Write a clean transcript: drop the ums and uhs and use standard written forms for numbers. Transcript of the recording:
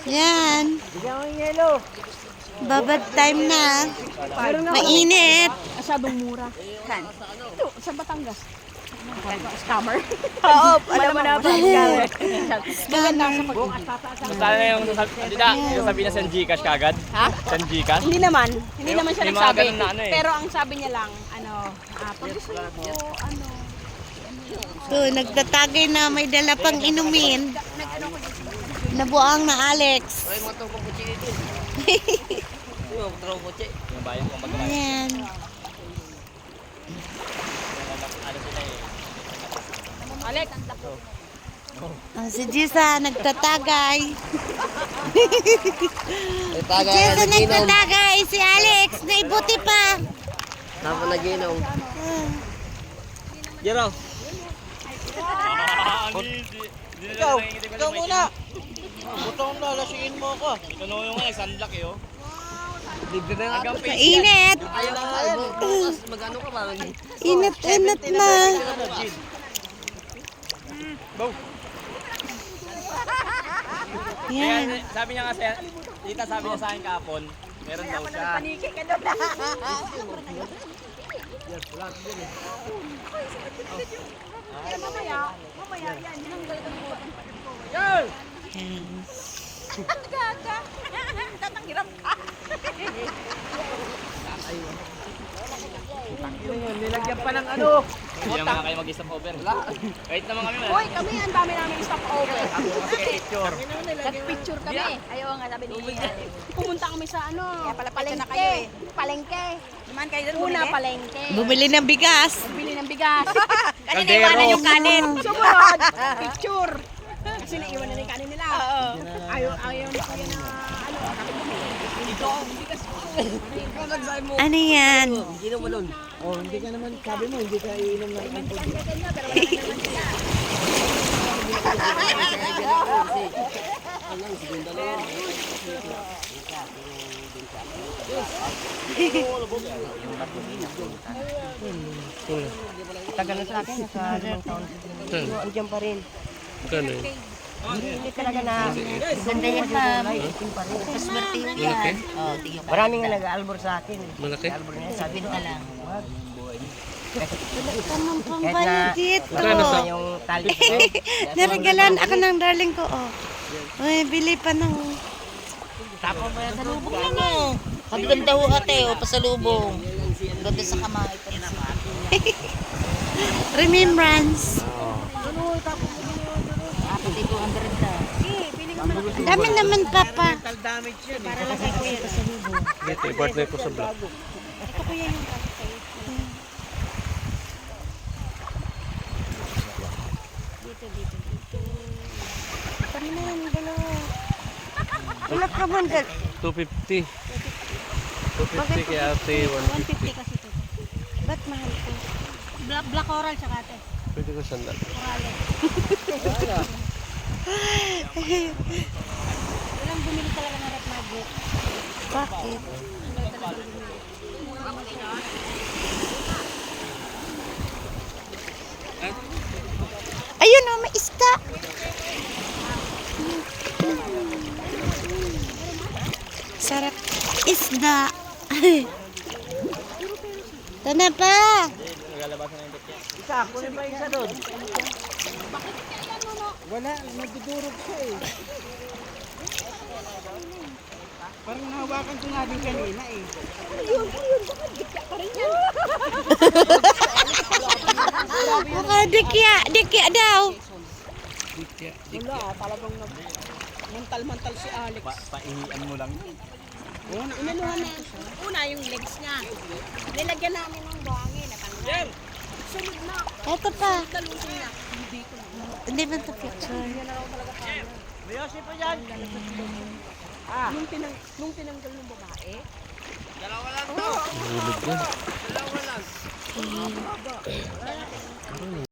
Yan. Bigyan mo yung yelo. Babad time na. Mainit. Masyadong mura. Kan? Ito, sa Batangas. Scammer? Oo, alam mo na ba? Maganda sa pag Sana na yung sabi na sa Gcash kagad? Ha? Sa Gcash? Hindi naman. Hindi naman siya May mga nagsabi. ganun na ano eh. Pero ang sabi niya lang, pag gusto niyo po, So, nagtatagay na may dala pang inumin. Nabuang na Alex. Yung bayan kung magawa. Ayan. Alex, Si Jisa nagtatagay. Si Tagay, Jisa nagtatagay. Si Alex naibuti pa. Tama naginom. Jero. Ikaw muna. Butong na, lasingin mo ako. Ito yung sunblock eh oh. Libre na nga. Hanggang face. Mainit. Ayaw na nga yan. Bukas, magano ka ba? Init-init na. Go. Yan. Kaya sabi niya kasi, tita sabi niya sa akin kahapon, meron daw siya. paniki ka doon. Mamaya, yan. Hinanggal ka mo. Yan. Gaga. Tatangirap ka. Nilagyan pa ng ano. Hindi naman kayo mag-stop over. Kahit naman kami Hoy, kami ang dami namin stop over. picture. Nag-picture kami. Ayaw nga sabi ni pumunta kami sa Kaya pala palengke. na kayo eh. Palengke. Naman kayo doon Una bumili? palengke. Bumili ng bigas. Bili ng bigas. Kanina iwanan yung kanin. Sumunod. Picture. Kasi naiwan na yung kanin nila. Ayaw ni Kuya na Ano yan? Ginom mo nun. Oh, hindi ka naman, sabi mo, hindi ka iinom ng alcohol. Tagal na sa akin, nasa 5 taon. Andiyan pa rin. Magkano yun? Hindi talaga na. Ganda yan, ma'am. Kaswerte yun Malaki? yan. Oh, tingnan pa. Maraming nga nag-albor sa akin. Malaki? Sabi ka lang. Anong Kahit pambali na dito? Magkano sa- yung tali ko. Naregalan ako ng darling ko, oh. Uy, bili pa ng... Tapos mo yan sa lubong. Ano? Ang ganda ho ate, o pasalubong. Ang ganda sa kamay. Remembrance. Ate, 200 na. Ang dami naman, Papa. Damage yan. Para lang kay kuya pasalubong. Dito, partner ko sa vlog. Ito kuya yung Kami na yan, dalawa. Wala ka man, 250. 250 kay ate, 150. 150 kasi ito. ba't mahal ko? Black coral tsaka ate. Pwede ko sandal. Corales. Walang bumili talaga ng red magic. Bakit? Ayun, oh, may isda. Sarap. Isda. Ito na pa. Isa, kunin pa isa doon. Wala, nagdudurog siya eh. Parang nahawakan ko nga din kanina eh. Baka dikya. Dikya daw. Wala, talagang mental si Alex. Paihian mo lang. Inanuhan na. Una yung legs niya. Nilagyan namin ng buhangin. Natanggal. Sunod na. Ito pa. Talusin niya. Hindi ko. Hindi ba ito picture? Mayosi po yan. Nung tinanggal ng babae, Hulog yan.